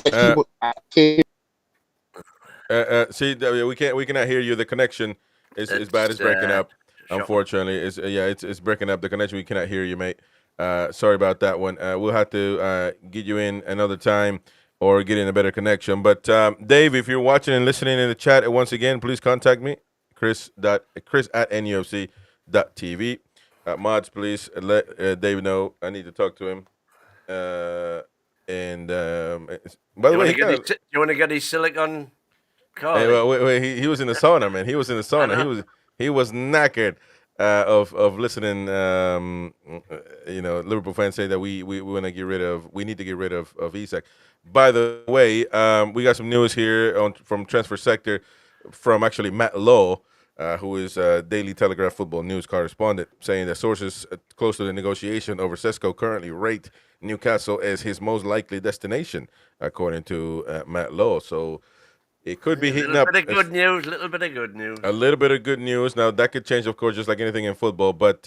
See, we cannot hear you. The connection is bad. It's breaking up. Unfortunately, it's breaking up. The connection. We cannot hear you, mate. Sorry about that one. We'll have to get you in another time or get in a better connection. But Dave, if you're watching and listening in the chat, once again, please contact me, chris@nufc.tv. Mods, please let Dave know. I need to talk to him. By the way, you want to get his silicon car? Hey, wait, he was in the sauna, man. He was in the sauna. He was knackered of listening. Liverpool fans say that we want to get rid of. We need to get rid of ISAK. By the way, we got some news here from Transfer Sector from actually Matt Lowe, who is a Daily Telegraph football news correspondent, saying that sources close to the negotiation over Sesko currently rate Newcastle as his most likely destination, according to Matt Lowe. So it could be heating up. Little bit of good news. A little bit of good news. Now, that could change, of course, just like anything in football. But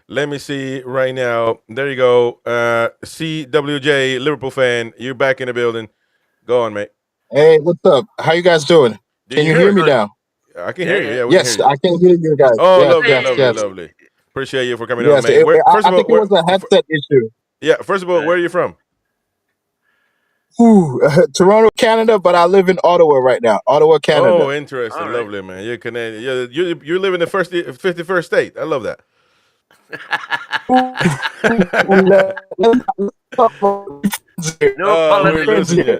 Let me see right now. There you go. CWJ, Liverpool fan, you're back in the building. Go on, mate. Hey, what's up? How you guys doing? Did Can you you hear hear us? me Good. now? I can Yeah, hear you. yeah. Yeah, we can hear Yes, you. I can hear you guys. Oh, Yes, lovely, yes, lovely, yes. lovely. Appreciate you for coming on, Yes, mate. I think it was a headset issue. Yeah, first of all, where are you from? Whew, Toronto, Canada, but I live in Ottawa right now. Ottawa, Canada. Oh, interesting. All right. Lovely, man. You're Canadian. You live in the 51st state. I love that. No We're politics. losing you.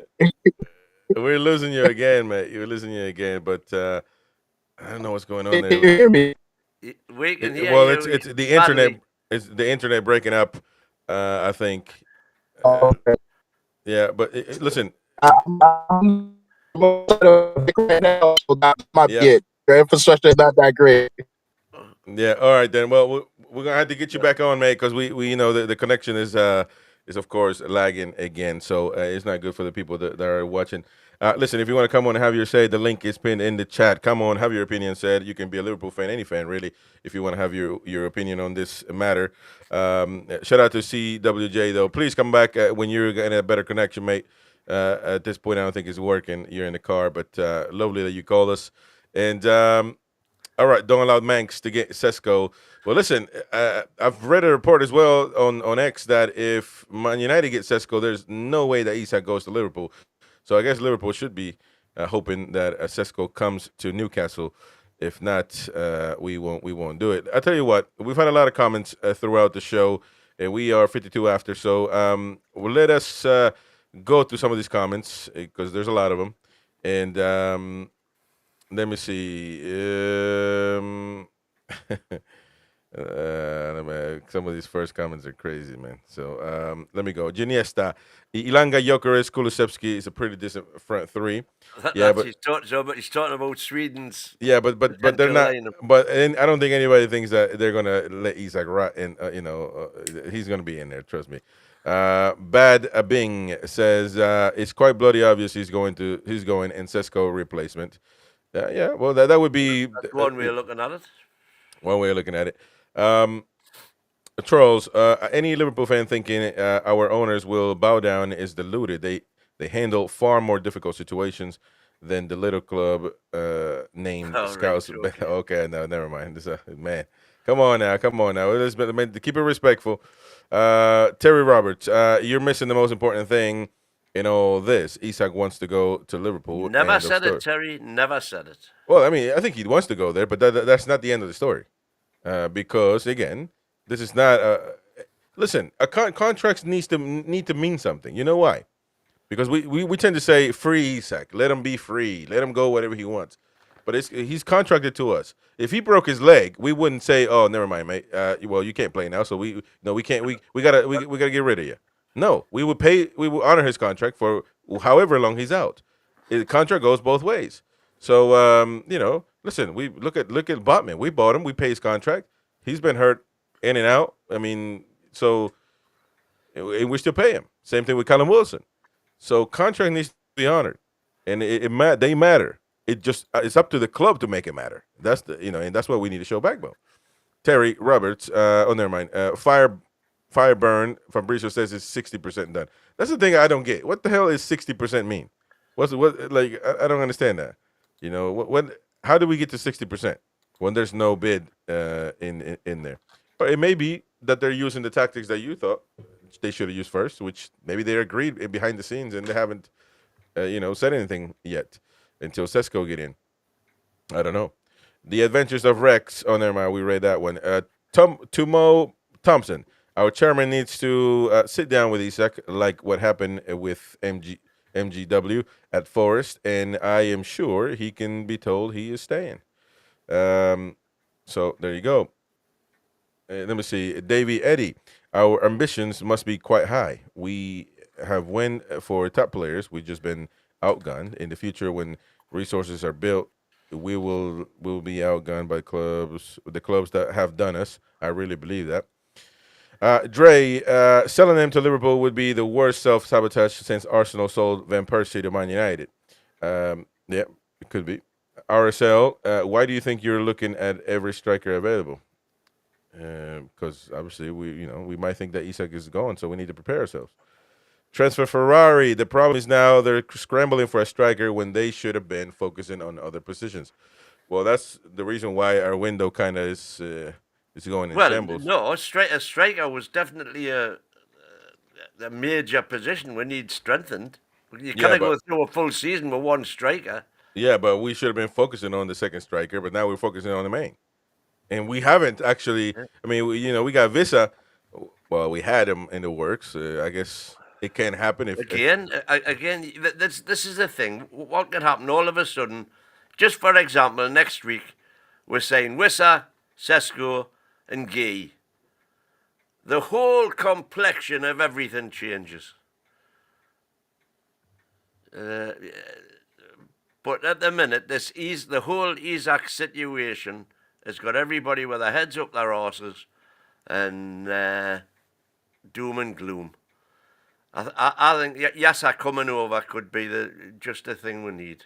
We're losing you again, mate. You're losing you again, but I don't know what's going on Can you there. hear me? We can hear Well, you it's the badly. internet. It's the internet breaking up. I think. Okay. Yeah, but listen. I'm right now, so that might be Yeah, it. Your infrastructure is not that great. yeah. All right then. Well, we're gonna have to get you back on, mate, because we you know the connection is of course lagging again, so it's not good for the people that are watching. Listen, if you want to come on and have your say, the link is pinned in the chat. Come on, have your opinion said. You can be a Liverpool fan, any fan really, if you want to have your opinion on this matter. Shout out to CWJ though. Please come back when you're getting a better connection, mate. At this point, I don't think it's working. You're in the car, but lovely that you called us. And all right, don't allow Manx to get Sesko. Well, listen, I've read a report as well on X that if Man United get Sesko, there's no way that ISAK goes to Liverpool. So I guess Liverpool should be hoping that Sesko comes to Newcastle. If not, we won't do it. I tell you what, we've had a lot of comments throughout the show, and we are 52 after. So well, let us go through some of these comments because there's a lot of them, and let me see. Some of these first comments are crazy, man. So let me go. Giniesta, Ilanga, Jokeres, Kulusevski is a pretty decent front three. Yeah, but He's talking about Sweden's. but they're potential not. lineup. But and I don't think anybody thinks that they're gonna let Isak rot. And he's gonna be in there. Trust me. Bad Abing says it's quite bloody obvious he's going, and Sesko replacement. Yeah. Well, that would be That's one way of looking at it. one way of looking at it. Trolls, any Liverpool fan thinking our owners will bow down is deluded. They handle far more difficult situations than the little club named Oh, Scouts. right, okay. Okay, no, never mind. Man, come on now. Keep it respectful. Terry Roberts, you're missing the most important thing in all this. Isak wants to go to Liverpool. Never End of said story. it, Terry. Never said it. Well, I mean, I think he wants to go there, but that's not the end of the story. Because again, this is not listen. Contracts need to mean something. You know why? Because we tend to say free Isak, let him be free, let him go whatever he wants. But he's contracted to us. If he broke his leg, we wouldn't say, "Oh, never mind, mate. Well, you can't play now, so we can't. We gotta get rid of you." No, we would pay. We will honor his contract for however long he's out. The contract goes both ways. So listen, we look at Botman. We bought him. We pay his contract. He's been hurt in and out. I mean, so and we still pay him. Same thing with Callum Wilson. So contract needs to be honored, and they matter. It's up to the club to make it matter. That's and that's why we need to show backbone. Terry Roberts. Never mind. Fire burn. Fabrizio says it's 60% done. That's the thing I don't get. What the hell is 60% mean? What like I don't understand that. You know what? How do we get to 60% when there's no bid in there? But it may be that they're using the tactics that you thought they should have used first, which maybe they agreed behind the scenes and they haven't said anything yet until Sesko get in. I don't know. The Adventures of Rex. Oh, never mind. We read that one. Tumo Thompson. Our chairman needs to sit down with Isak, like what happened with MGW at Forest, and I am sure he can be told he is staying. So there you go. Let me see. Davey Eddie. Our ambitions must be quite high. We have win for top players. We've just been outgunned. In the future, when resources are built, we will be outgunned by the clubs that have done us. I really believe that. Dre, selling them to Liverpool would be the worst self-sabotage since Arsenal sold Van Persie to Man United. Yeah, it could be. RSL, why do you think you're looking at every striker available? because obviously we might think that ISAK is gone, so we need to prepare ourselves. Transfer Ferrari. The problem is now they're scrambling for a striker when they should have been focusing on other positions. Well, that's the reason why our window kind of is going in shambles. No, a striker was definitely a major position we need strengthened. You can't go through a full season with one striker. Yeah, but we should have been focusing on the second striker, but now we're focusing on the main. And we haven't actually. I mean, we got Visa. Well, we had him in the works. I guess it can happen if again. This is the thing. What can happen all of a sudden? Just for example, next week we're saying Wissa, Sesko, and Gay. The whole complexion of everything changes. But at the minute, the whole ISAK situation has got everybody with their heads up their arses and doom and gloom. I think Yasa coming over could be just the thing we need.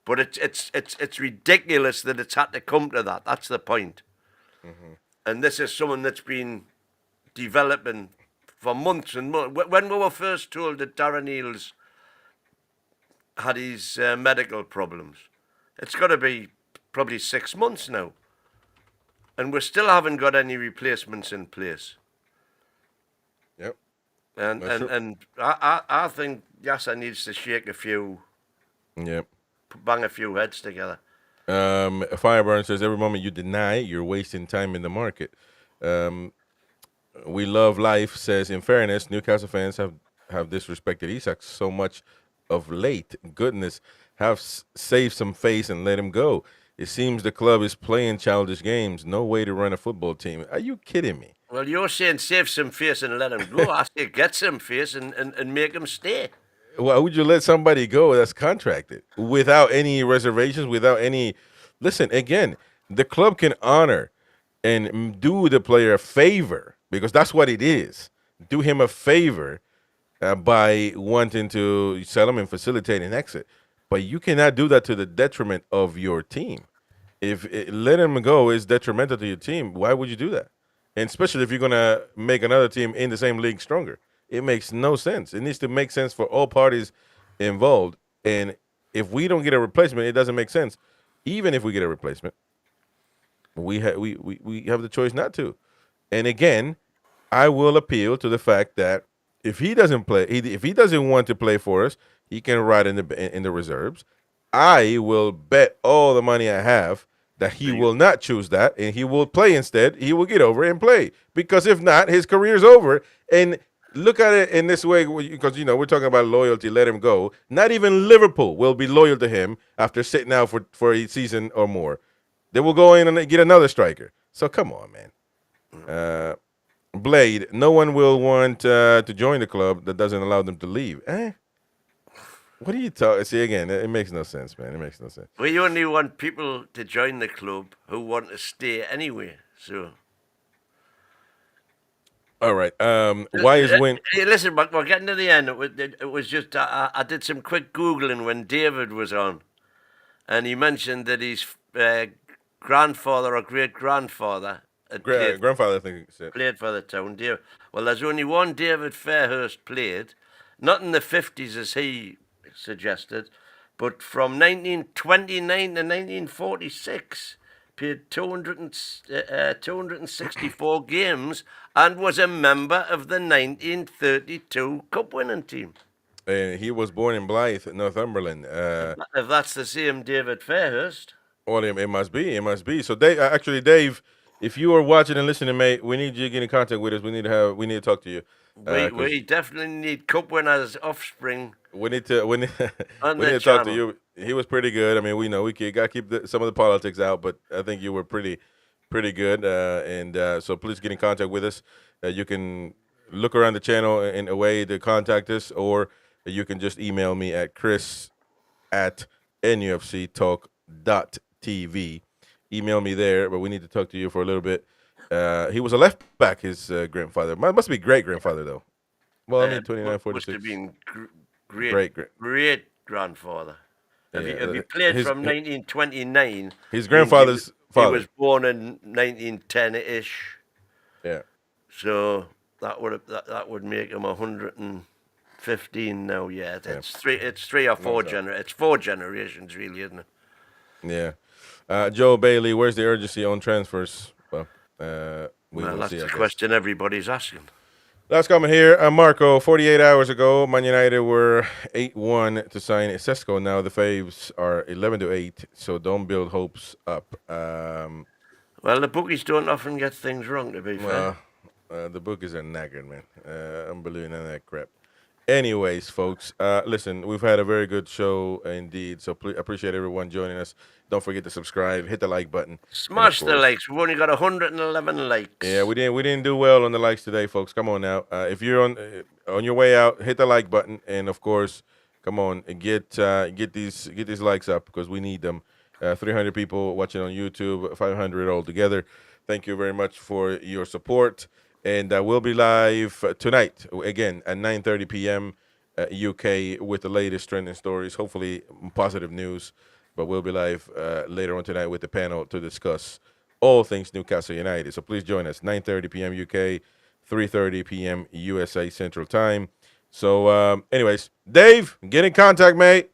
But it's ridiculous that it's had to come to that. That's the point. Mm-hmm. And this is someone that's been developing for months and months. When we were first told that Darren Eales had his medical problems, it's got to be probably 6 months now. And we still haven't got any replacements in place. Yep. And I think Yasa needs to shake a few. Yep. Bang a few heads together. Fireburn says, every moment you deny, you're wasting time in the market. We Love Life says, in fairness, Newcastle fans have disrespected ISAK so much of late. Goodness, have saved some face and let him go. It seems the club is playing childish games. No way to run a football team. Are you kidding me? Well, you're saying save some face and let him go. I say get some face and make him stay. Why would you let somebody go that's contracted without any reservations, without any... Listen, again, the club can honor and do the player a favor, because that's what it is. Do him a favor by wanting to sell him and facilitate an exit. But you cannot do that to the detriment of your team. If let him go is detrimental to your team, why would you do that? And especially if you're going to make another team in the same league stronger. It makes no sense. It needs to make sense for all parties involved. And if we don't get a replacement, it doesn't make sense. Even if we get a replacement, we have the choice not to. And again, I will appeal to the fact that if he doesn't play, if he doesn't want to play for us, he can ride in the reserves. I will bet all the money I have that he will not choose that, and he will play instead. He will get over and play, because if not, his career's over. And look at it in this way, because we're talking about loyalty. Let him go. Not even Liverpool will be loyal to him after sitting out for a season or more. They will go in and get another striker. So come on, man. Blade, no one will want to join the club that doesn't allow them to leave. What are you talking? See, again, it makes no sense, man. It makes no sense. We only want people to join the club who want to stay anyway. So, all right. Why is when? Hey, listen, but we're getting to the end. It was just I did some quick googling when David was on, and he mentioned that his grandfather or great grandfather grandfather, I think, played for the town. Well, there's only one David Fairhurst played, not in the 50s as he suggested, but from 1929 to 1946, played 264 games and was a member of the 1932 Cup winning team. And he was born in Blythe, Northumberland. If that's the same David Fairhurst. Well, it must be. It must be. So, Dave, if you are watching and listening, mate, we need you to get in contact with us. We need to talk to you. We definitely need Cup winners' offspring. We need to talk to you. He was pretty good. I mean, we know we got to keep some of the politics out, but I think you were pretty good. So please get in contact with us. You can look around the channel in a way to contact us, or you can just email me at chris@nufctalk.tv. Email me there, but we need to talk to you for a little bit. He was a left back, his grandfather. Must be great-grandfather, though. Well, I mean, 29, 46. Must have been great-grandfather. If he played from 1929. His grandfather's father. He was born in 1910-ish. Yeah. So that would make him 115 now. Yeah, it's three or four it's 4 generations, really, isn't it? Yeah. Joe Bailey, where's the urgency on transfers? Well, we Well, will that's see. the I guess. question everybody's asking. Last comment here. Marco, 48 hours ago, Man United were 8-1 to sign Sesko. Now the faves are 11-8, so don't build hopes up. Well, the bookies don't often get things wrong, to be fair. The bookies are knackered, man. I'm believing in that crap. Anyways, folks, listen, we've had a very good show indeed, so appreciate everyone joining us. Don't forget to subscribe, hit the like button. Smash the likes. We've only got 111 likes. Yeah, we didn't do well on the likes today, folks. Come on now. If you're on your way out, hit the like button, and of course, come on and get these likes up because we need them. 300 people watching on YouTube, 500 altogether. Thank you very much for your support, and we'll be live tonight again at 9:30 p.m. UK with the latest trending stories. Hopefully, positive news. But we'll be live later on tonight with the panel to discuss all things Newcastle United. So please join us, 9:30 p.m. UK, 3:30 p.m. USA Central Time. So anyways, Dave, get in contact, mate.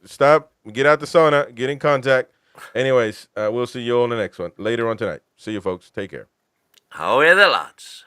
Stop, get out the sauna, get in contact. Anyways, we'll see you all in the next one later on tonight. See you, folks. Take care. How are the lads?